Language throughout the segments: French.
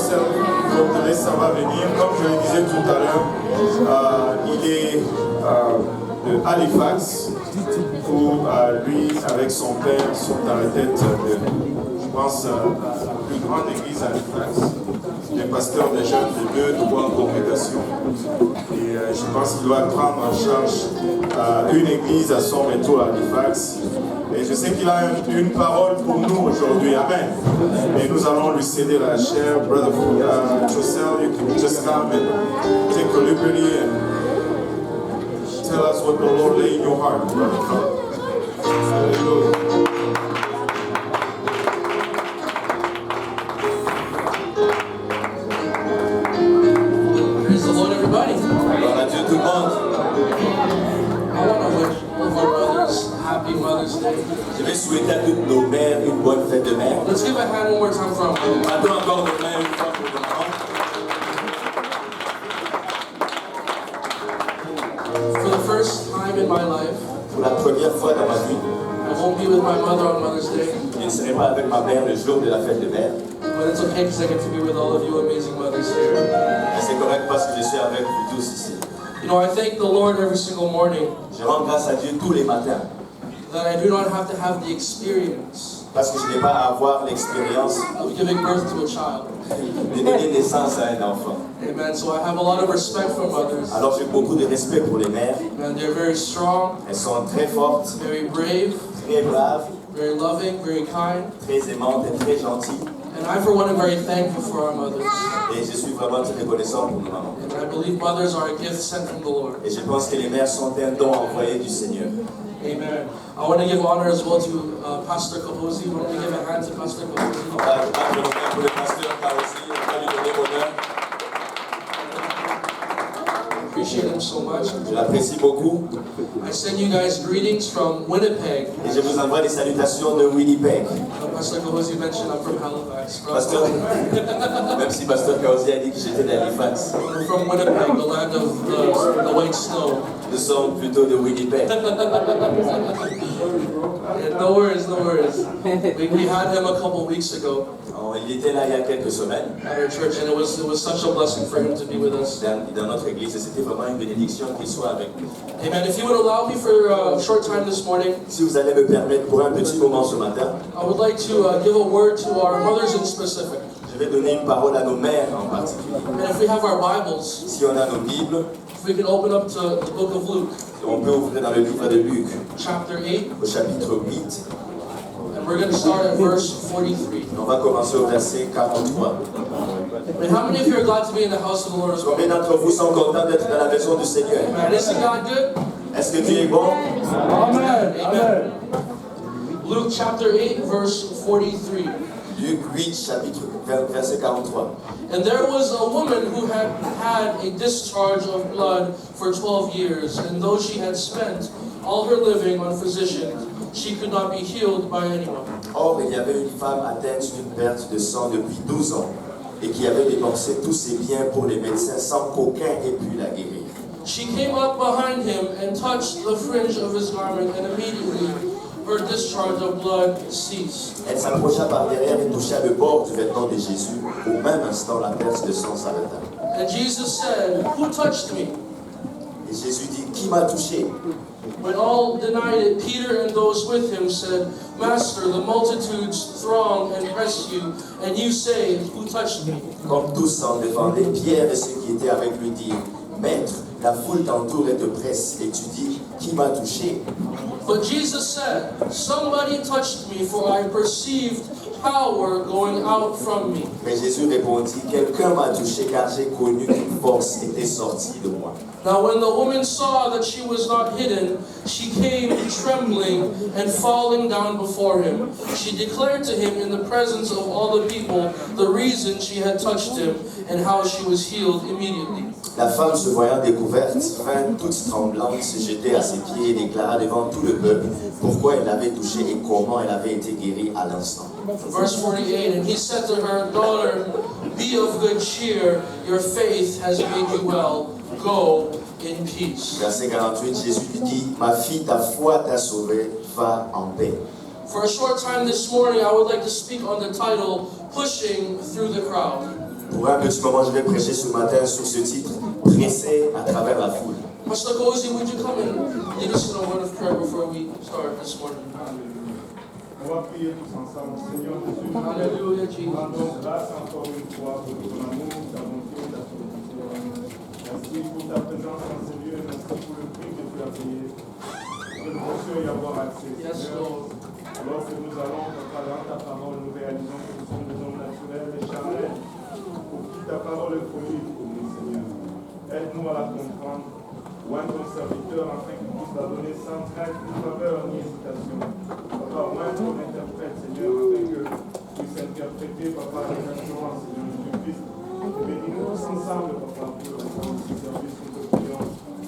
Joseph, donc ça va venir. Comme je le disais tout à l'heure, il est de Halifax, où lui, avec son père, sont à la tête de, je pense, la plus grande église à Halifax. Les pasteurs des jeunes de 2-3 congrégations. Et je pense qu'il doit prendre en charge une église à son retour à Halifax. Et je sais qu'il a une parole pour nous aujourd'hui. Amen. Et nous allons lui céder la chair. Brother Joseph, you can just come and take a liberty and tell us what the Lord laid in your heart, brother. Hallelujah. Praise the Lord, everybody. Gloire à Dieu tout le monde. I want to wish all of our brothers happy Mother's Day. Je vais souhaiter à toutes nos mères une bonne fête de mère. Let's give a hand one more time for our mom. Attends encore de mains une fois pour nos mamans. For the first time in my life, Pour la première fois dans ma vie, I won't be with my mother on Mother's Day, je ne serai pas avec ma mère le jour de la fête de mère. but it's okay because I get to be with all of you amazing mothers here. Mais c'est correct parce que je suis avec vous tous ici. You know, I thank the Lord every single morning Je rends grâce à Dieu tous les matins that I do not have to have the experience parce que je n'ai pas à avoir l'expérience of giving birth to a child. de donner naissance à un enfant. Amen. So I have a lot of respect for mothers. Alors j'ai beaucoup de respect pour les mères. And they're very strong, Elles sont très fortes, very brave, très braves, very loving, very kind. très aimantes et très gentilles. And I, for one, am very thankful for our mothers. Et je suis vraiment très reconnaissant pour nos mamans. And I believe mothers are a gift sent from the Lord. Et je pense que les mères sont un don envoyé du Seigneur. Amen. I want to give honor as well to Pastor Kahosi. Why don't we give a hand to Pastor On Kahosi? va battre l'honneur pour le pasteur Kahosi. On va lui donner l'honneur. I appreciate him so much. Je l'apprécie beaucoup. I send you guys greetings from Winnipeg. Et je vous envoie des salutations de Winnipeg. Pastor Kahosi mentioned I'm from Halifax. Pasteur, même si Pasteur Kahosi a dit que j'étais d'Halifax, We're from Winnipeg, the land of the white snow. nous sommes plutôt de Winnipeg. Yeah, no worries, no worries. We had him a couple weeks ago Il était là il y a quelques semaines at our church, and it was such a blessing for him to be with us. dans notre église et c'était vraiment une bénédiction qu'il soit avec nous. Amen. If you would allow me for a short time this morning, Si vous allez me permettre pour un petit moment ce matin, I would like to give a word to our mothers in specific. je vais donner une parole à nos mères en particulier. And if we have our Bibles, Si on a nos Bibles, if we can open up to the book of Luke, on peut ouvrir dans le livre de Luc, chapter 8, au chapitre 8. and we're going to start at verse 43. On va commencer au verset 43. And how many of you are glad to be in the house of the Lord as well? Combien d'entre vous sont contents d'être dans la maison du Seigneur? Amen. Isn't God good? Est-ce que Dieu est bon? Amen. Amen. Luke chapter 8, verse 43. Luc 8, chapitre verset 43. And there was a woman who had had a discharge of blood for 12 years, and though she had spent all her living on physicians, she could not be healed by anyone. Or, il y avait une femme atteinte d'une perte de sang depuis 12 ans et qui avait dépensé tous ses biens pour les médecins sans qu'aucun ait pu la guérir. She came up behind him and touched the fringe of his garment, and immediately her discharge of blood ceased. Elle s'approcha par derrière et toucha le bord du vêtement de Jésus. Au même instant, la perte de sang s'arrêta. And Jesus said, "Who touched me?" Et Jésus dit, qui m'a touché? When all denied it, Peter and those with him said, "Master, the multitudes throng and press you, and you say, 'Who touched me?'" Comme tous s'en défendaient, Pierre et ceux qui étaient avec lui dirent, Maître, la foule t'entoure et te presse, et tu dis, qui m'a touché? But Jesus said, "Somebody touched me, for I perceived power going out from me." Mais Jésus répondit, quelqu'un m'a touché car j'ai connu qu'une force était sortie de moi. Now when the woman saw that she was not hidden, she came trembling and falling down before him. She declared to him in the presence of all the people the reason she had touched him and how she was healed immediately. La femme, se voyant découverte, vint toute tremblante se jeter à ses pieds et déclara devant tout le peuple pourquoi elle l'avait touché et comment elle avait été guérie à l'instant. Verse 48, and he said to her, "Daughter, be of good cheer, your faith has made you well. Go in peace." Verset 48, Jésus lui dit, ma fille, ta foi t'a sauvée, va en paix. For a short time this morning, I would like to speak on the title, Pushing Through the Crowd. Pour un petit moment, je vais prêcher ce matin sur ce titre, pressé à travers la foule. Pastor Gozi, would you come and lead us in a word of prayer before we start this morning? On va prier tous ensemble. Seigneur Jésus, Hallelujah, nous Jesus. rendons grâce encore une fois pour ton amour, ta bonté, ta protection. Merci pour ta présence dans ce lieu, merci pour le prix que tu as payé. Nous puissions y avoir accès. Yes, Lord. Alors que nous allons, papa, dans ta parole, nous réalisons que nous sommes des hommes naturels et charnels. Pour qui ta parole est prolifique pour nous, Seigneur. Aide-nous à la comprendre. Oint ton serviteur afin qu'il puisse la donner sans crainte, ni faveur, ni hésitation. Papa, oint ton interprète, Seigneur, afin que puisse interpréter, papa, les assurances, Seigneur Jésus-Christ. Et bénis-nous tous ensemble, papa, pour le reste de ce service que nous prions.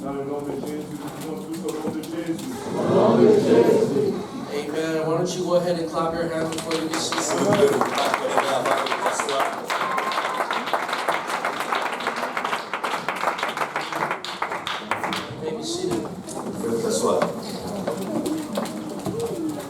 Dans le nom de Jésus, nous disons tous au nom de Jésus. Au nom de Jésus. Amen. Why don't you go ahead and clap your hands before you get Si seated? vous pouvez vous battre les mains avant de vous asseoir. You may be seated. Vous pouvez vous asseoir.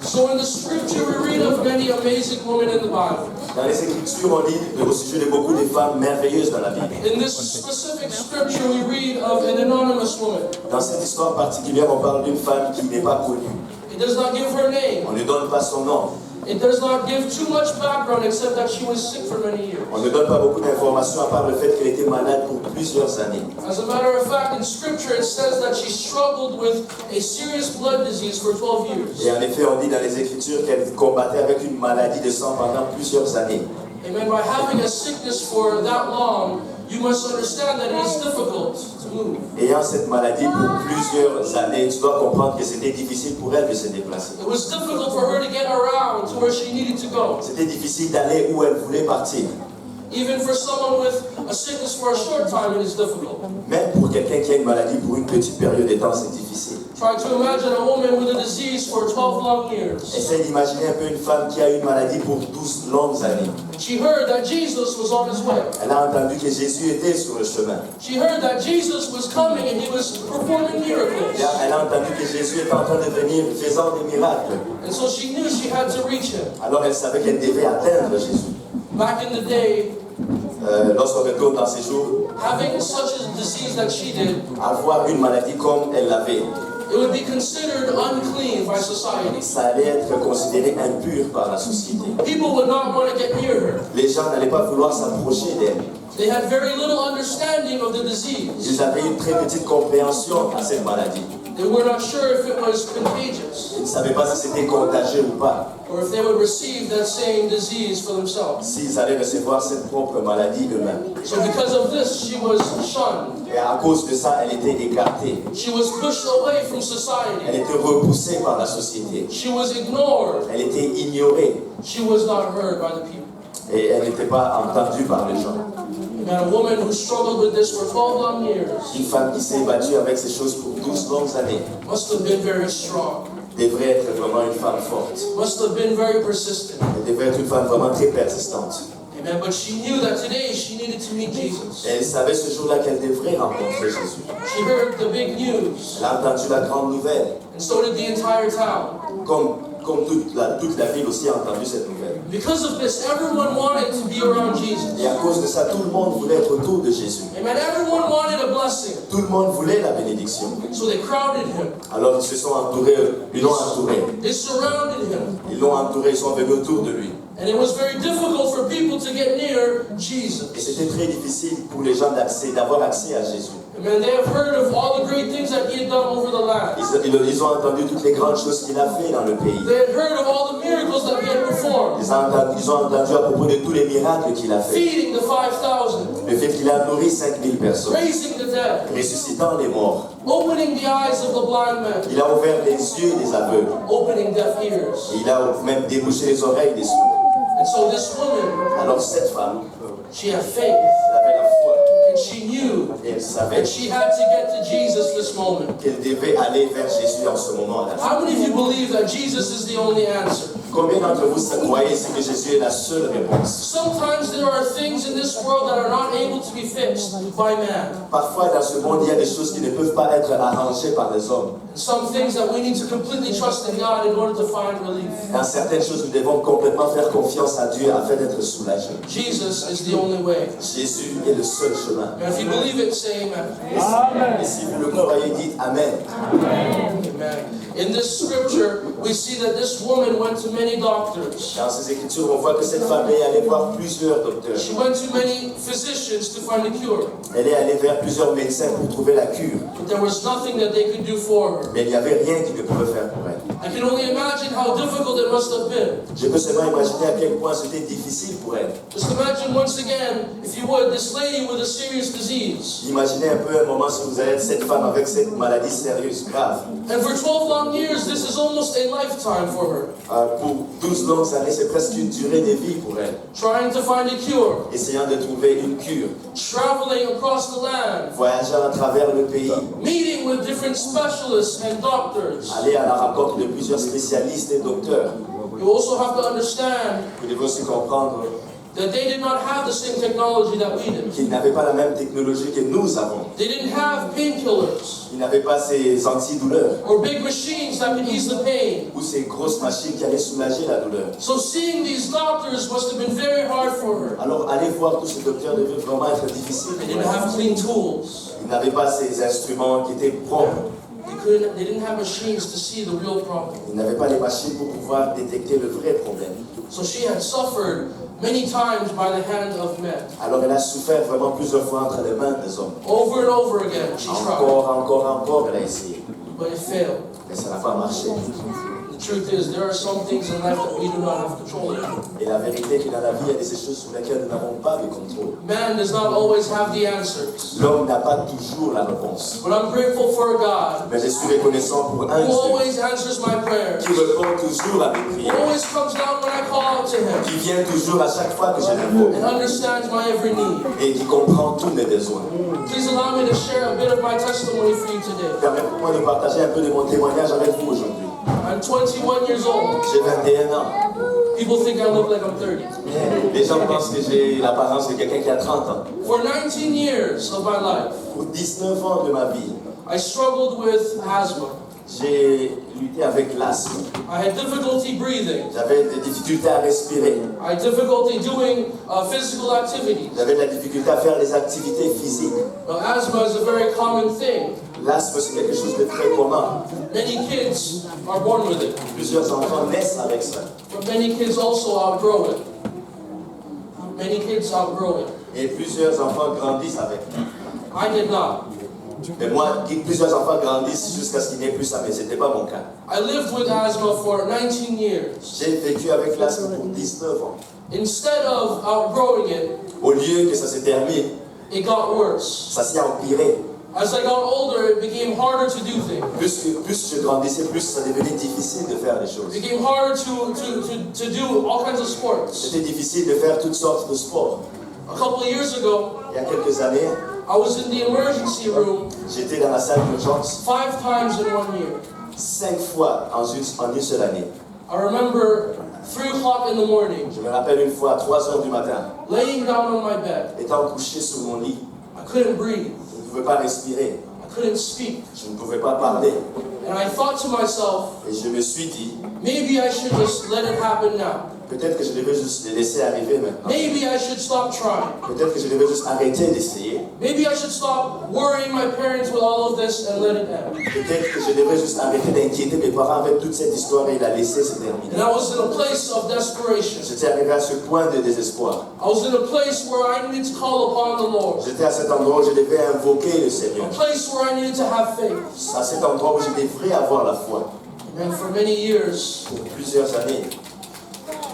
So in the scripture we read of many amazing women in the Bible. Dans les Écritures, on lit au sujet de beaucoup de femmes merveilleuses dans la Bible. In this specific scripture we read of an anonymous woman. Dans cette histoire particulière, on parle d'une femme qui n'est pas connue. It does not give her name. On ne donne pas son nom. It does not give too much background except that she was sick for many years. On ne donne pas beaucoup d'informations à part le fait qu'elle était malade pour plusieurs années. As a matter of fact, in scripture it says that she struggled with a serious blood disease for 12 years. Et en effet, on dit dans les Écritures qu'elle combattait avec une maladie de sang pendant plusieurs années. Amen. By having a sickness for that long, you must understand that it is difficult to move. Ayant cette maladie pour plusieurs années, tu dois comprendre que c'était difficile pour elle de se déplacer. It was difficult for her to get around to where she needed to go. C'était difficile d'aller où elle voulait partir. Even for someone with a sickness for a short time, it is difficult. Même pour quelqu'un qui a une maladie pour une petite période de temps, c'est difficile. Try to imagine a woman with a disease for 12 long years. Essaye d'imaginer un peu une femme qui a une maladie pour 12 longues années. She heard that Jesus was on his way. Elle a entendu que Jésus était sur le chemin. She heard that Jesus was coming and he was performing miracles. Elle a entendu que Jésus était en train de venir faisant des miracles. And so she knew she had to reach him. Alors elle savait qu'elle devait atteindre Jésus. Back in the day, Lorsqu'on retourne dans ces jours, having such a disease that she did, avoir une maladie comme elle l'avait, it would be considered unclean by society. ça allait être considéré impur par la société. People would not want to get near her. Les gens n'allaient pas vouloir s'approcher d'elle. They had very little understanding of the disease. Ils avaient une très petite compréhension à cette maladie. They were not sure if it was contagious Ils ne savaient pas si c'était contagieux ou pas, or if they would receive that same disease for themselves. s'ils allaient recevoir cette propre maladie eux-mêmes. So because of this, she was shunned. Et à cause de ça, elle était écartée. She was pushed away from Elle society. était repoussée par la société. She was ignored. Elle était ignorée. She was not heard by the people. Et elle n'était pas entendue par les gens. And a woman who struggled with this for 12 long years Une femme qui s'est battue avec ces choses pour 12 longues années must have been very strong, devrait être vraiment une femme forte. must have been very persistent. Elle devrait être une femme vraiment très persistante. Amen. But she knew that today she needed to meet Jesus. Et elle savait ce jour-là qu'elle devrait rencontrer Jésus. She heard the big news, Elle a entendu la grande nouvelle, and so did the entire town. comme toute la ville aussi a entendu cette nouvelle. Because of this, everyone wanted to be around Jesus. Et à cause de ça, tout le monde voulait être autour de Jésus. Amen. Everyone wanted a blessing. Tout le monde voulait la bénédiction. So they crowded him. Alors ils se sont entourés, ils l'ont entouré. They surrounded him. Ils l'ont entouré, ils sont venus autour de lui. And it was very difficult for people to get near Et Jesus. c'était très difficile pour les gens d'avoir accès à Jésus. Amen. They have heard of all the great things that he had done over the land. Ils ont entendu toutes les grandes choses qu'il a fait dans le pays. They had heard of all the miracles that he had performed. Ils ont entendu à propos de tous les miracles qu'il a fait. Feeding the 5,000. Le fait qu'il a nourri 5000 personnes, Raising the dead. ressuscitant les morts. Opening the eyes of the blind men. Il a ouvert les yeux des aveugles. Opening deaf ears. Et il a même débouché les oreilles des sourds. And so this woman, Alors cette femme, she had faith. elle avait la foi. And she knew Et elle savait that she had to get to Jesus this moment. qu'elle devait aller vers Jésus en ce moment-là. How many of you believe that Jesus is the only answer? Combien d'entre vous croyez ici que Jésus est la seule réponse? Sometimes there are things in this world that are not able to be fixed by man. Parfois, dans ce monde, il y a des choses qui ne peuvent pas être arrangées par les hommes. Some things that we need to completely trust in God in order to find relief. Dans certaines choses, nous devons complètement faire confiance à Dieu afin d'être soulagés. Jesus is the only way. Jésus est le seul chemin. And if you believe it, say amen. Et si vous le croyez, dites Amen. Amen. In this scripture, we see that this woman went to many doctors. Dans ces écritures, on voit que cette femme est allée voir plusieurs docteurs. She went to many physicians to find a cure. Elle est allée vers plusieurs médecins pour trouver la cure. But there was nothing that they could do for her. Mais il n'y avait rien qu'ils ne pouvaient faire pour elle. I can only imagine how difficult it must have been. Je peux seulement imaginer à quel point c'était difficile pour elle. Just imagine once again, if you would, this lady with a serious disease. Imaginez un peu un moment si vous êtes cette femme avec cette maladie sérieuse, grave. And for 12 long years, this is almost a lifetime for her. Pour 12 longues années, c'est presque une durée de vie pour elle. Trying to find a cure. Essayant de trouver une cure. Traveling across the land. Voyageant à travers le pays. Meeting with different specialists and doctors. Aller à la rencontre de plusieurs spécialistes et docteurs. You also have to understand Vous devez aussi comprendre that they did not have the same technology that we did. qu'ils n'avaient pas la même technologie que nous avons. They didn't have painkillers Ils n'avaient pas ces antidouleurs or big machines that could ease the pain. ou ces grosses machines qui allaient soulager la douleur. So seeing these doctors must have been very hard for her. Alors aller voir tous ces docteurs devait vraiment être difficile. They didn't have clean tools. Ils n'avaient pas ces instruments qui étaient propres. They didn't have machines to see the real problem. Ils n'avaient pas les machines pour pouvoir détecter le vrai problème. So she had suffered many times by the hand of men. Alors elle a souffert vraiment plusieurs fois entre les mains des hommes. Over and over again, she tried, Encore, elle a essayé. but it failed. Mais ça n'a pas marché. The truth is, there are some things in life that we do not have control over. Et la vérité est que dans la vie, il y a des choses sur lesquelles nous n'avons pas de contrôle. Man does not always have the answers. L'homme n'a pas toujours la réponse. But I'm grateful for a God Mais je suis reconnaissant pour un who Dieu always answers my prayers. qui répond toujours à mes Who prières, always comes down when I call out to Him qui vient toujours à chaque fois que je l'invoque and understands my every need. et qui comprend tous mes besoins. Please allow me to share a bit of my testimony for you today. Permettez-moi de partager un peu de mon témoignage avec vous aujourd'hui. I'm 21 years old. J'ai 21 ans. People think I look like I'm 30. Les gens pensent que j'ai l'apparence de quelqu'un qui a 30 ans. For 19 years of my life, Pour 19 ans de ma vie, I struggled with asthma. j'ai lutté avec l'asthme. I had difficulty breathing. J'avais des difficultés à respirer. I had difficulty doing physical activities. J'avais de la difficulté à faire des activités physiques. Asthma is a very common thing. L'asthme, c'est quelque chose de très commun. Many kids are born with it, Plusieurs enfants naissent avec ça. but many kids also outgrow it. Many kids outgrow it. Et plusieurs enfants grandissent avec. I did not. Mais moi, plusieurs enfants grandissent jusqu'à ce qu'il n'y ait plus ça, mais ce n'était pas mon cas. I lived with asthma for 19 years. J'ai vécu avec l'asthme pour 19 ans. Instead of outgrowing it, Au lieu que ça se termine, it got worse. ça s'est empiré. As I got older, it became harder to do things. Plus je grandissais, plus ça devenait difficile de faire des choses. It became harder to do all kinds of sports. C'était difficile de faire toutes sortes de sports. A couple of years ago, Il y a quelques années, I was in the emergency room j'étais dans la salle d'urgence 5 times in 1 year. 5 fois en une seule année. I remember 3 o'clock in the morning, Je me rappelle une fois à 3 heures du matin, laying down on my bed. étant couché sur mon lit, I couldn't breathe. je ne pouvais pas respirer, I couldn't speak. je ne pouvais pas parler. And I thought to myself, Et je me suis dit, maybe I should just let it happen now. peut-être que je devais juste les laisser arriver maintenant. Maybe I should stop trying. Peut-être que je devais juste arrêter d'essayer. Maybe I should stop worrying my parents with all of this and let it end. Peut-être que je devais juste arrêter d'inquiéter mes parents avec toute cette histoire et la laisser se terminer. And I was in a place of desperation. J'étais arrivé à ce point de désespoir. I was in a place where I needed to call upon the Lord. J'étais à cet endroit où je devais invoquer le Seigneur. A place where I needed to have faith. À cet endroit où je devrais avoir la foi. And for many years, Pour plusieurs années,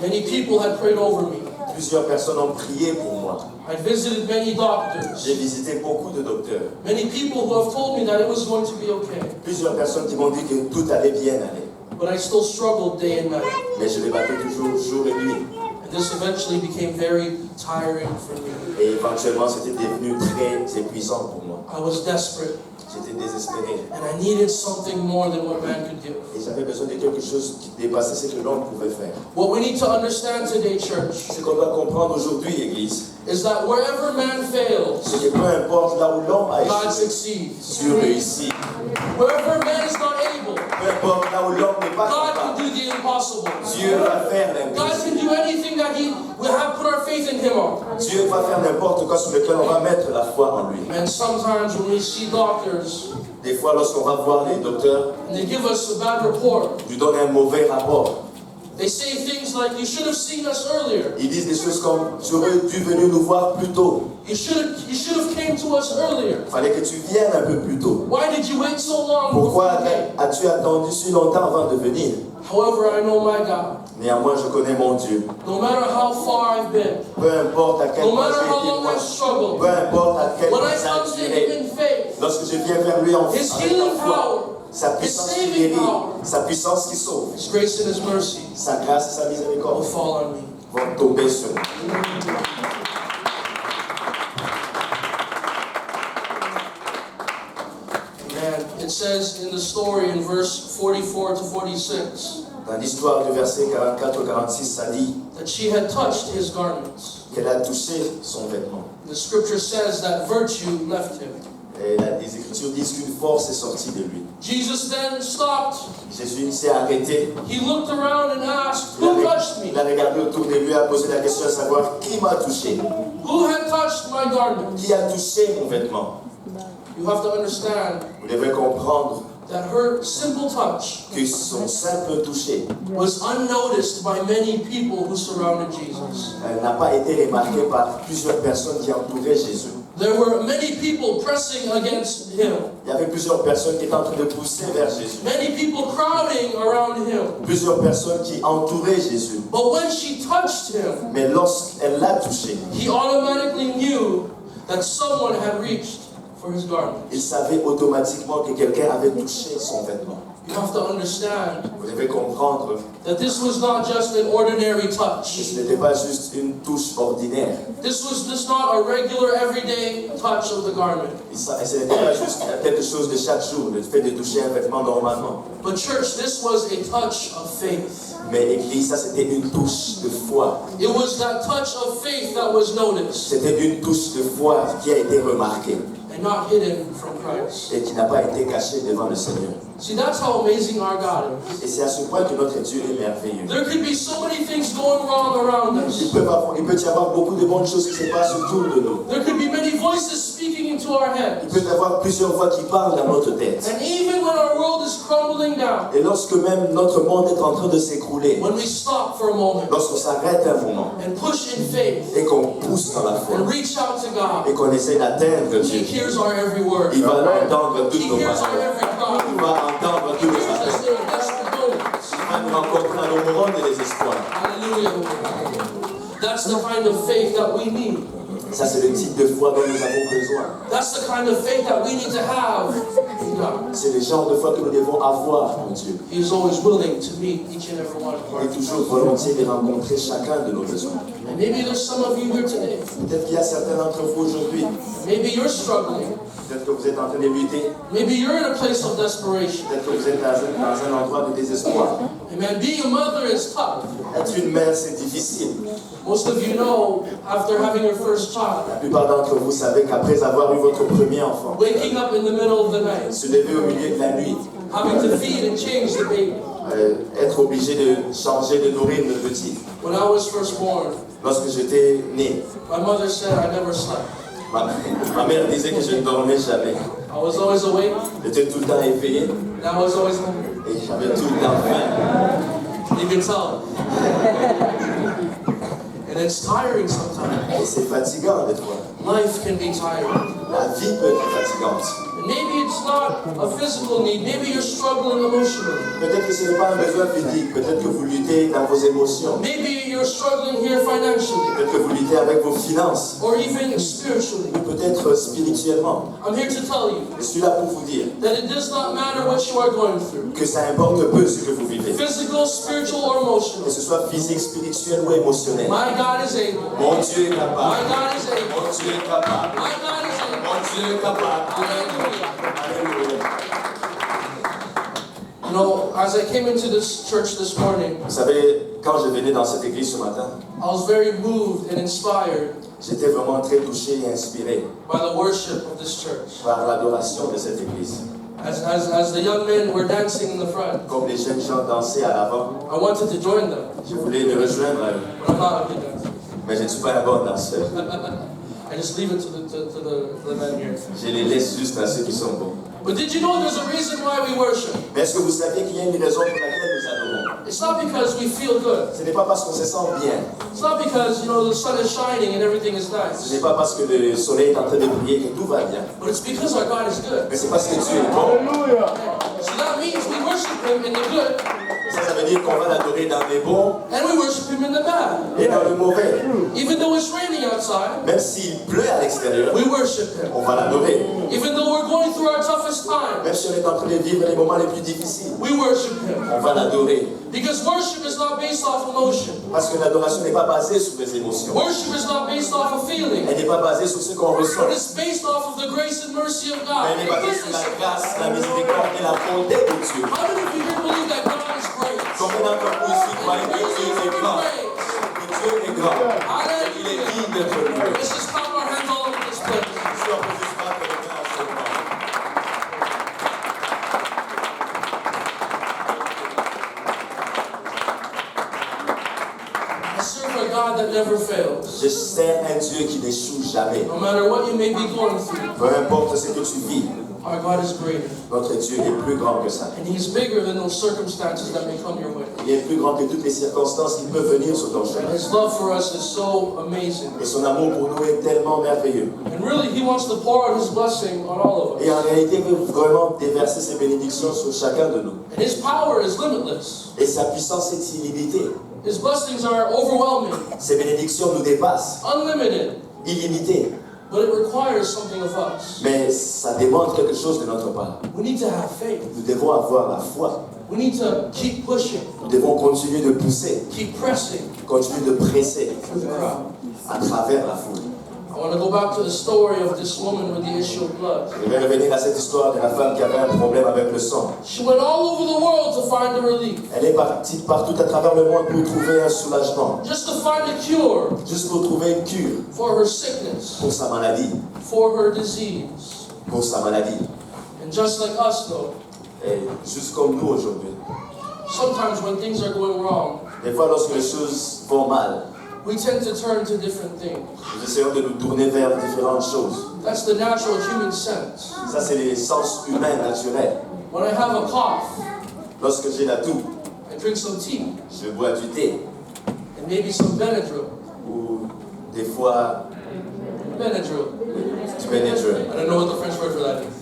many people had prayed over me. plusieurs personnes ont prié pour moi. I'd visited many doctors. J'ai visité beaucoup de docteurs. Many people who have told me that it was going to be okay. Plusieurs personnes qui m'ont dit que tout allait bien aller. But I still struggled day and night. Mais je les battais toujours, jour et nuit. And this eventually became very tiring for me. Et éventuellement, c'était devenu très épuisant pour moi. I was desperate. J'étais désespéré. And I needed something more than what man could give. Et j'avais besoin de quelque chose qui dépassait ce que l'homme pouvait faire. What we need to understand today, church, Ce qu'on doit comprendre aujourd'hui, Église, is that wherever man fails, c'est que peu importe là où l'homme a God échoué, succeeds. Dieu réussit. Wherever man is not able, Peu importe là où l'homme n'est pas God can capable, do the impossible. Dieu va faire God l'impossible. can do anything that we have put our faith in Him on. Dieu va faire n'importe quoi sur lequel on va mettre la foi en lui. And sometimes when we see doctors Des fois, lorsqu'on va voir les docteurs, and they give us a bad report, ils lui donnent un mauvais rapport. they say things like, "You should have seen us earlier. Ils disent des choses comme tu aurais dû venir nous voir plus tôt. You should have came to us earlier. Il fallait que tu viennes un peu plus tôt. Why did you wait so long Pourquoi before you came?" as-tu attendu si longtemps avant de venir? However, I know my God. Néanmoins, je connais mon Dieu. No matter how far I've been, Peu importe à quel no point matter j'ai how été long loin, I've struggled, peu importe à quel when point I ça a come to Him duré, in faith, lorsque je viens vers lui en His avec healing la foi, power, sa His puissance qui saving guérit, power, sa puissance qui sauve, His grace and His mercy sa grâce et sa will miséricorde fall on me. vont tomber sur nous. And it says in the story in verse 44 to 46 Dans l'histoire du verset 44-46, ça dit that she had touched His garments. qu'elle a touché son vêtement. The scripture says that virtue left Him. Et les Écritures disent qu'une force est sortie de lui. Jesus then stopped. Jésus s'est arrêté. He looked around and asked, "Who touched me? Il a regardé autour de lui et a posé la question à savoir qui m'a touché. Who had touched my garment?" Qui a touché mon vêtement? You have to understand Vous devez comprendre that her simple touch que son simple toucher was unnoticed by many people who surrounded Jesus. n'a pas été remarqué par plusieurs personnes qui entouraient Jésus. There were many people pressing against Him, Il y avait plusieurs personnes qui étaient en train de pousser vers Jésus. many people crowding around Him. Plusieurs personnes qui entouraient Jésus. But when she touched Him, Mais lorsqu'elle l'a touché, He automatically knew that someone had reached for His garment. il savait automatiquement que quelqu'un avait touché son vêtement. You have to understand Vous devez comprendre that this was not just an ordinary que touch. ce n'était pas juste une touche ordinaire. This was just not a regular, everyday touch of the garment. Et ce n'était pas juste quelque chose de chaque jour, le fait de toucher un vêtement normalement. But church, this was a touch of faith. Mais Église, ça c'était une touche de foi. It was that touch of faith that was noticed C'était une touche de foi qui a été remarquée and not hidden from Christ. et qui n'a pas été cachée devant le Seigneur. See, that's how amazing our God is. Et c'est à ce point que notre Dieu est merveilleux. There could be so many things going wrong around us. Il peut y avoir beaucoup de bonnes choses qui se passent autour de nous. There could be many voices speaking into our Il heads. peut y avoir plusieurs voix qui parlent dans notre tête. And even when our world is crumbling down, Et lorsque même notre monde est en train de s'écrouler, when we stop for a moment lorsqu'on s'arrête un moment and push in faith et qu'on pousse dans la foi and reach out to God, et qu'on essaie d'atteindre He Dieu, hears our every word. il va entendre toutes He nos hears our paroles. every cry. Il va entendre tous He nos hears us appels. in our desperate moments. Il va nous rencontrer à nos moments de désespoir. Hallelujah. That's the kind of faith that we need. Ça, c'est le type de foi dont nous avons besoin. That's the kind of faith that we need to have in God. C'est le genre de foi que nous devons avoir en Dieu. He is always willing to meet each and every one of Il est us. toujours volontiers de rencontrer chacun de nos besoins. And maybe there's some of you here today. Peut-être qu'il y a certains d'entre vous aujourd'hui, Maybe you're struggling. peut-être que vous êtes en train de lutter, Maybe you're in a place of desperation. peut-être que vous êtes dans un endroit de désespoir. Amen. Being a mother is tough. Être une mère, c'est difficile. Most of you know, after having your first child, La plupart d'entre vous savez qu'après avoir eu votre premier enfant, waking up in the middle of the night, se lever au milieu de la nuit, having to feed and change the baby. être obligé de changer, de nourrir le petit. When I was first born, Lorsque j'étais né, my mother said I never slept. ma mère disait que je ne dormais jamais. I was always awake, J'étais tout le temps éveillé and I was always hungry. et j'avais tout le temps faim. You can tell. And it's tiring sometimes. Et c'est fatigant des fois. Life can be tiring. La vie peut être fatigante. And maybe it's not a physical need. Maybe you're struggling emotionally. Peut-être que ce n'est pas un besoin physique, peut-être que vous luttez dans vos émotions, Maybe you're struggling here financially peut-être que vous luttez avec vos finances, or even spiritually. ou peut-être spirituellement. I'm here to tell you Je suis là pour vous dire that it does not matter what you are going through. que ça importe peu ce que vous vivez, Physical, spiritual, or que emotional. ce soit physique, spirituel ou émotionnel. My God is able. Mon Dieu est My capable. God is able. Mon Dieu est capable. My God is able. Mon Dieu est capable. Alléluia. You know, as I came into this church this morning, Vous savez, quand je venais dans cette église ce matin, I was very moved and inspired j'étais vraiment très touché et inspiré by the worship of this church. par l'adoration de cette église. As the young men were dancing in the front, Comme les jeunes gens dansaient à l'avant, I wanted to join them, je voulais me rejoindre à eux. but I'm not a good dancer. Mais je ne suis pas un bon danseur. I just leave it to the men here. Je les laisse juste à ceux qui sont bons. But did you know there's a reason why we worship? Mais est-ce que vous saviez qu'il y a une raison pour laquelle nous adorons? It's not because we feel good. Ce n'est pas parce qu'on se sent bien. It's not because, you know, the sun is shining and everything is Ce nice. n'est pas parce que le soleil est en train de briller que tout va bien. But it's because our God is good. Mais c'est parce que Dieu est bon. So that means we worship Him in the good Ça veut dire qu'on va l'adorer dans les bons and we worship Him in the bad. et dans le mauvais. Even though it's raining outside, Même s'il pleut à l'extérieur, we worship Him. on va l'adorer. Even though we're going through our toughest times, Même si on est en train de vivre les moments les plus difficiles, we worship Him. on va l'adorer. Because worship is not based off emotion. Parce que l'adoration n'est pas basée sur les émotions. Worship is not based off of feeling. Elle n'est pas basée sur ce qu'on ressent. But it's based off of the grace and mercy of God. Mais elle est basée sur la grâce, la miséricorde et la bonté de Dieu. How many of you here believe that God is great? Combien d'entre vous ici croyez que Dieu est grand? Que Dieu est grand. Il est digne d'être loué. Let's just clap our hands all over this place. Si on peut juste battre les mains ensemble. I serve a God that never fails. Je sers un Dieu qui n'échoue jamais. No matter what you may be going through, Peu importe ce que tu vis, our God is greater. notre Dieu est plus grand que ça. And He's bigger than those circumstances that may come your way. Il est plus grand que toutes les circonstances qui peuvent venir sur ton And chemin. His love for us is so amazing. Et son amour pour nous est tellement merveilleux. And really, He wants to pour out His blessing on all of us. Et en réalité, il veut vraiment déverser ses bénédictions sur chacun de nous. And His power is limitless. Et sa puissance est illimitée. His blessings are overwhelming, Ses bénédictions nous dépassent, unlimited. illimitées. But it requires something of us. Mais ça demande quelque chose de notre part. We need to have faith. Nous devons avoir la foi. We need to keep pushing, Nous devons continuer de pousser, keep pressing continuer de presser through the crowd. à travers la foule. I want to go back to the story of this woman with the issue of blood. Je vais revenir à cette histoire de la femme qui avait un problème avec le sang. She went all over the world to find a relief, Elle est partie partout à travers le monde pour trouver un soulagement, just to find a cure juste pour trouver une cure for her sickness, pour sa maladie, for her disease. pour sa maladie. And just like us, though, Et juste comme nous aujourd'hui. sometimes when things are going wrong, Des fois, lorsque les choses vont mal, we tend to turn to different things. nous essayons de nous tourner vers différentes choses. That's the natural human sense. Ça, c'est les sens humains naturels. When I have a cough, Lorsque j'ai la toux, I drink some tea je bois du thé and maybe some Benadryl. ou des fois Benadryl. du Benadryl. I don't know what the French word for that is.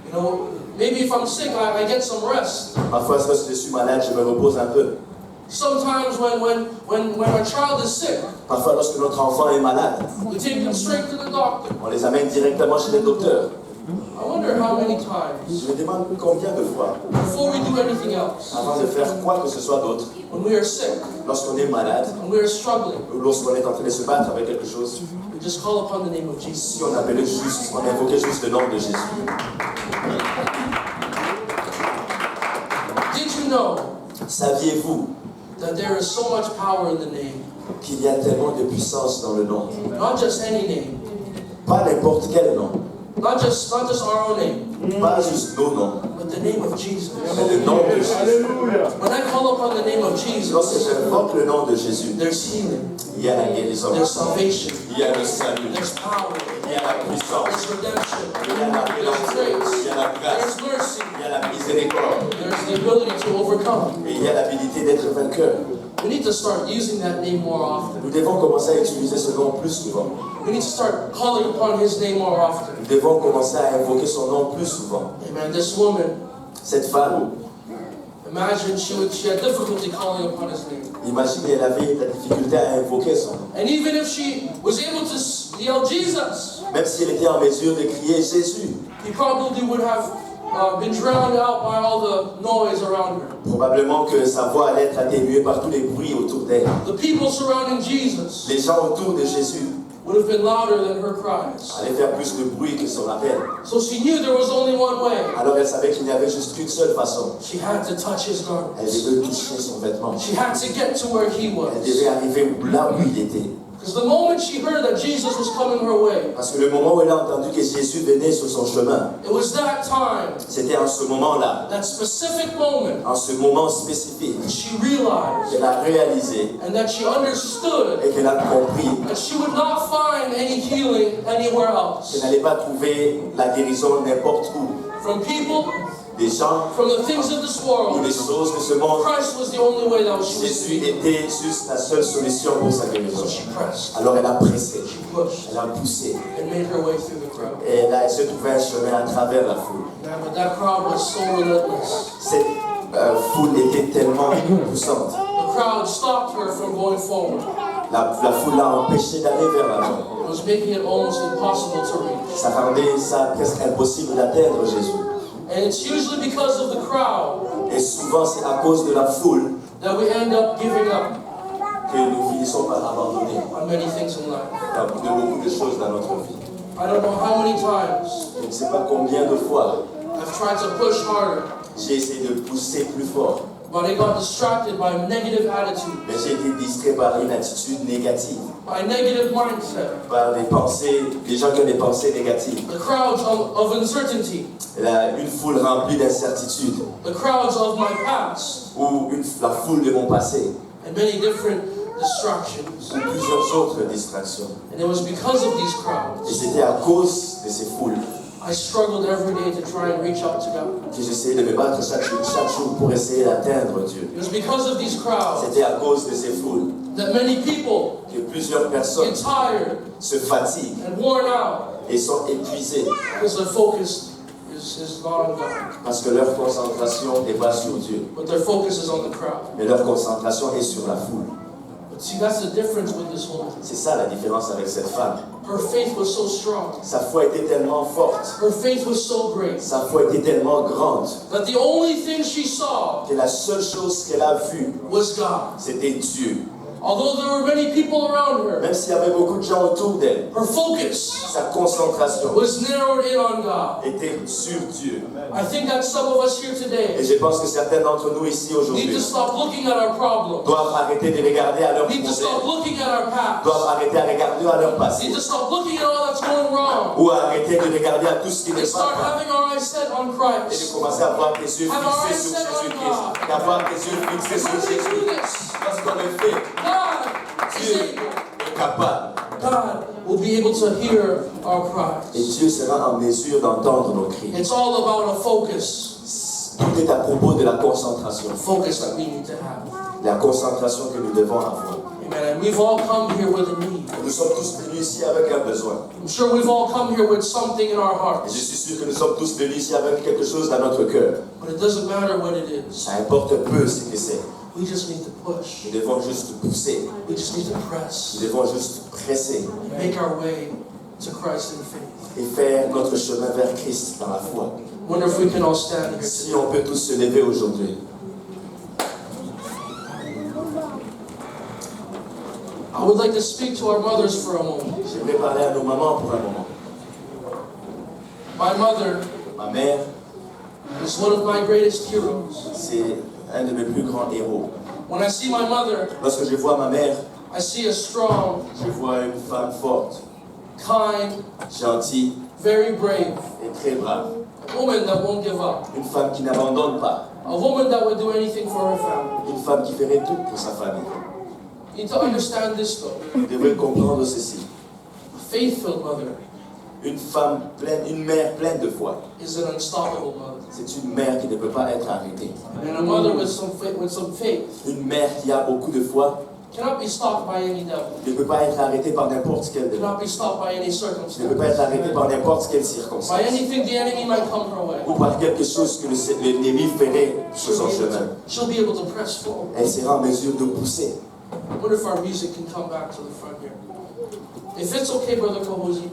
You know, maybe if I'm sick, I get some rest. Parfois, lorsque je suis malade, je me repose un peu. Sometimes when our child is sick, Parfois, lorsque notre enfant est malade, we take them straight to the doctor. on les amène directement chez le docteur. I wonder how many times, Je me demande combien de fois, before we do anything else, avant de faire quoi que ce soit d'autre, when we are sick, lorsqu'on est malade, when we are struggling, ou lorsqu'on est en train de se battre avec quelque chose, we just call upon the name of Jesus. si on appelait juste, on invoquait juste le nom de Jésus. Did you know Saviez-vous that there is so much power in the name? qu'il y a tellement de puissance dans le nom? Not just any name, Pas n'importe quel nom, not just our own name, pas juste nos noms, but the name of Jesus. mais le nom de Jésus. When I call upon the name of Lorsque Jesus, j'invoque le nom de Jésus, there's healing, il y a la guérison, there's salvation, il y a le salut, there's power, il y a la puissance, there's redemption, il y a la there's rédemption, il grace, y a la grâce, there's mercy, il y a la miséricorde, there's the ability to overcome. et il y a l'habilité d'être vainqueur. We need to start using that name more often. Nous devons commencer à utiliser ce nom plus souvent. We need to start calling upon His name more often. Nous devons commencer à invoquer son nom plus souvent. Amen. This woman, Cette femme, imagine she had difficulty calling upon His name. imaginez, elle avait la difficulté à invoquer son nom. And even if she was able to yell Jesus, Même si elle était en mesure de crier Jésus, He probably would have been drowned out by all the noise around her. Probablement que sa voix allait être atténuée par tous les bruits autour d'elle. The people surrounding Jesus Les gens autour de Jésus would have been louder than her cries. allaient faire plus de bruit que son appel. So she knew there was only one way. Alors elle savait qu'il n'y avait juste qu'une seule façon. She had to touch his garment. Elle devait toucher son vêtement. She had to get to where he Elle was. devait arriver là où il était. Because the moment she heard that Jesus was coming her way, Parce que le moment où elle a entendu que Jésus venait sur son chemin, it was that time, c'était en ce moment-là, that specific moment, en ce moment spécifique, that she realized qu'elle a réalisé and that she understood et qu'elle a compris that she would not find any healing anywhere else. qu'elle n'allait pas trouver la guérison n'importe où. From people, Des gens from the things of this ou world, des choses de ce monde, Christ was the only way that she was Jésus healed. était juste la seule solution pour sa guérison. So she pressed, Alors elle a pressé, she pushed, elle a poussé, and made her way through the crowd. et elle se trouvait un chemin à travers la foule. Man, but that crowd was so relentless. Cette foule était tellement poussante. The crowd stopped her from going forward. La foule l'a empêché d'aller vers l'avant. It was making it almost impossible to reach. Ça rendait ça presque impossible d'atteindre Jésus. And it's usually because of the crowd Et souvent, c'est à cause de la foule that we end up giving up que nous finissons par abandonner on many things in life. de beaucoup de choses dans notre vie. I don't know how many times Je ne sais pas combien de fois I've tried to push harder, j'ai essayé de pousser plus fort, but I got distracted by negative attitude, mais j'ai été distrait par une attitude négative, by negative mindset, par des pensées, des gens qui ont des pensées négatives. the crowds of uncertainty, Une foule remplie d'incertitudes, the crowds of my past, ou la foule de mon passé, and many different distractions. ou plusieurs autres distractions. And it was because of these Et crowds c'était à cause de ces foules I struggled every day to try and reach out to God. que j'essayais de me battre chaque jour pour essayer d'atteindre Dieu. It was because of these crowds C'était à cause de ces foules that many people que plusieurs personnes get tired se fatiguent and worn out et sont épuisées because their focus is not on God, parce que leur concentration n'est pas sur Dieu, but their focus is on the crowd. mais leur concentration est sur la foule. But see, that's the difference with this woman. C'est ça la différence avec cette femme. Her faith was so strong. Sa foi était tellement forte, Her faith was so great sa foi était tellement grande that the only thing she saw que la seule chose qu'elle a vue, was God. c'était Dieu. Although there were many people around her, Même s'il y avait beaucoup de gens autour d'elle, her focus sa concentration was narrowed in on God. était sur Dieu. I think that some of us here Et today je pense que certains d'entre nous ici need to aujourd'hui stop looking at our problems, doivent arrêter de regarder à leurs need to stop problèmes, looking at our past, doivent arrêter à regarder à leur passé, need to stop looking at all that's going wrong, ou arrêter de regarder à tout ce qui and n'est start pas having our eyes set on et de Christ. commencer à avoir tes yeux fixés sur Jésus-Christ, d'avoir tes yeux fixés And sur when we do Jésus. this, Parce qu'on le fait, God is Dieu able. est capable. God will be able to hear our Et cries. Dieu sera en mesure d'entendre nos cris. It's all about a focus, Tout est à propos de la concentration. a focus that we need to have. La concentration que nous devons avoir. Amen. And we've all come here with a need. Nous sommes tous venus ici avec un besoin. I'm sure we've all come here with something in our Et je hearts. suis sûr que nous sommes tous venus ici avec quelque chose dans notre cœur. But it doesn't matter what it is. Ça importe peu ce que c'est. We just need to push. Nous devons juste pousser. We just need to press. Nous devons juste presser And make our way to Christ in faith. et faire notre chemin vers Christ dans la foi. Wonder if we can all stand here Si today. on peut tous se lever aujourd'hui. I would like to speak to our mothers for a moment. J'aimerais parler à nos mamans pour un moment. My mother Ma mère, is one of my greatest heroes. c'est un de mes plus grands héros. When I see my mother, Lorsque je vois ma mère, I see a strong, je vois une femme forte, kind, gentille very brave, et très brave. a woman that won't give up, Une femme qui n'abandonne pas. a woman that would do anything for her family. Une femme qui ferait tout pour sa famille. You need to understand this though. Vous devez comprendre ceci. A faith-filled mother Une femme pleine, une mère pleine de foi. is an unstoppable mother. C'est une mère qui ne peut pas être arrêtée. And a mother with some faith Une mère qui a beaucoup de foi cannot be stopped by any devil, ne peut pas être arrêtée par n'importe quel démon. cannot be stopped by any Ne peut pas être circumstance, arrêtée par n'importe quelle by circonstance. anything the enemy might come her way. Ou par quelque chose que l'ennemi ferait sur son chemin. She'll be able to press forward. Elle sera en mesure de pousser. I wonder if our music can come back to the front here. If it's okay, Brother Kohozi,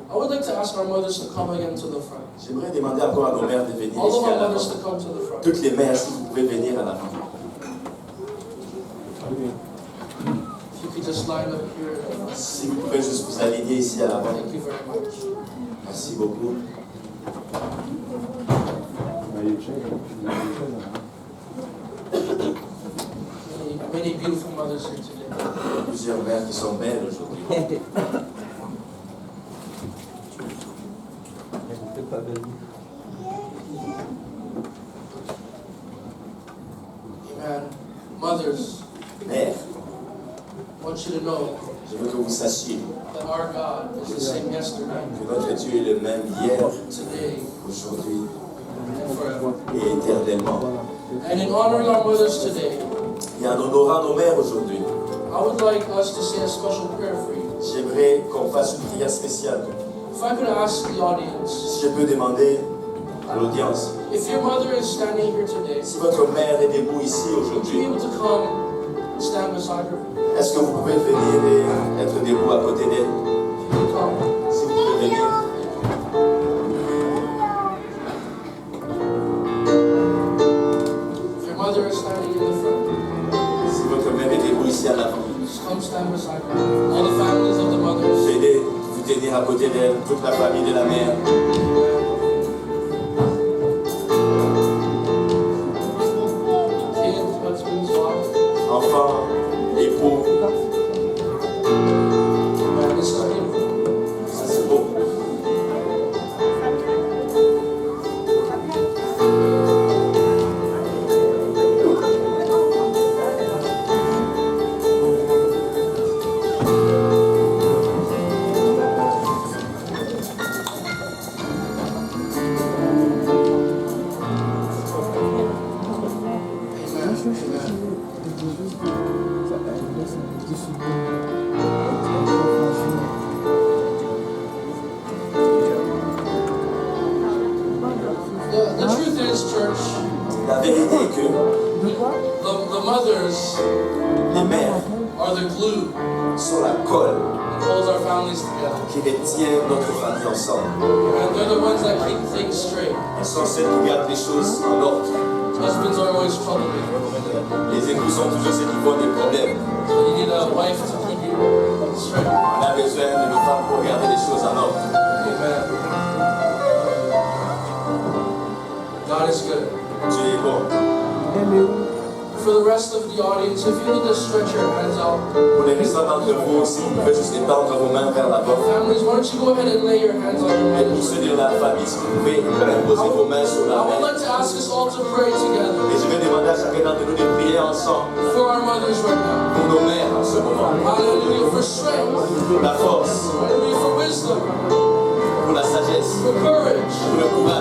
I would like to ask our mothers to come again to the front. J'aimerais demander encore à nos mères de venir All ici of à our l'avant. mothers to come to the front. Toutes les mères, si vous pouvez venir à l'avant. If you could just line up here. Si vous pouvez juste vous aligner ici à l'avant. Thank you very much. Merci beaucoup. Many beautiful mothers here today. Plusieurs mères qui sont belles aujourd'hui. Amen. Mothers, Mères, I want you to know je veux que vous sachiez that our God is the same yesterday, que notre Dieu est le même hier, today, aujourd'hui and forever. et éternellement. And in honoring our mothers today, Et en honorant nos mères aujourd'hui, I would like us to say a special prayer for you. j'aimerais qu'on fasse une prière spéciale. If I could ask the audience, Si je peux demander à l'audience, if your mother is standing here today, si votre mère est debout ici would you be aujourd'hui, able to come and stand beside her? est-ce que vous pouvez venir et être debout à côté d'elle? If you come. Si vous pouvez venir. If your mother is standing in the front, Si votre mère est debout ici à l'avant, just come stand beside her. All the families of the mothers. venez vous tenir à côté d'elle, toute la famille de la mère. Kids, husbands, wives. Enfants, époux, Man, this is beautiful. ça c'est beau. The truth is, church, La vérité est que the mothers les mères are the glue sont la colle that holds our families together. qui retient notre famille ensemble. And they're the ones that keep things straight. Elles sont celles qui gardent les choses en ordre. Husbands are always troublemakers. Les époux sont toujours ceux qui font des problèmes. So you need a wife to keep you straight. On a besoin d'une femme pour garder les choses en ordre. Amen. God is good. Dieu est bon. For the rest of the audience, if you need to stretch your hands out, Pour les restants d'entre vous, si vous pouvez juste étendre vos mains vers l'avant. families, why don't you go ahead and lay your hands on your Et pour ministry? ceux de la famille, si vous pouvez poser vos mains sur la I would main. like to ask us all to pray together Et je vais demander à chacun d'entre nous de prier ensemble for our mothers right now. pour nos mères en ce moment. Hallelujah, for strength. Pour la force, Hallelujah, for wisdom. pour la sagesse, For courage. pour le courage.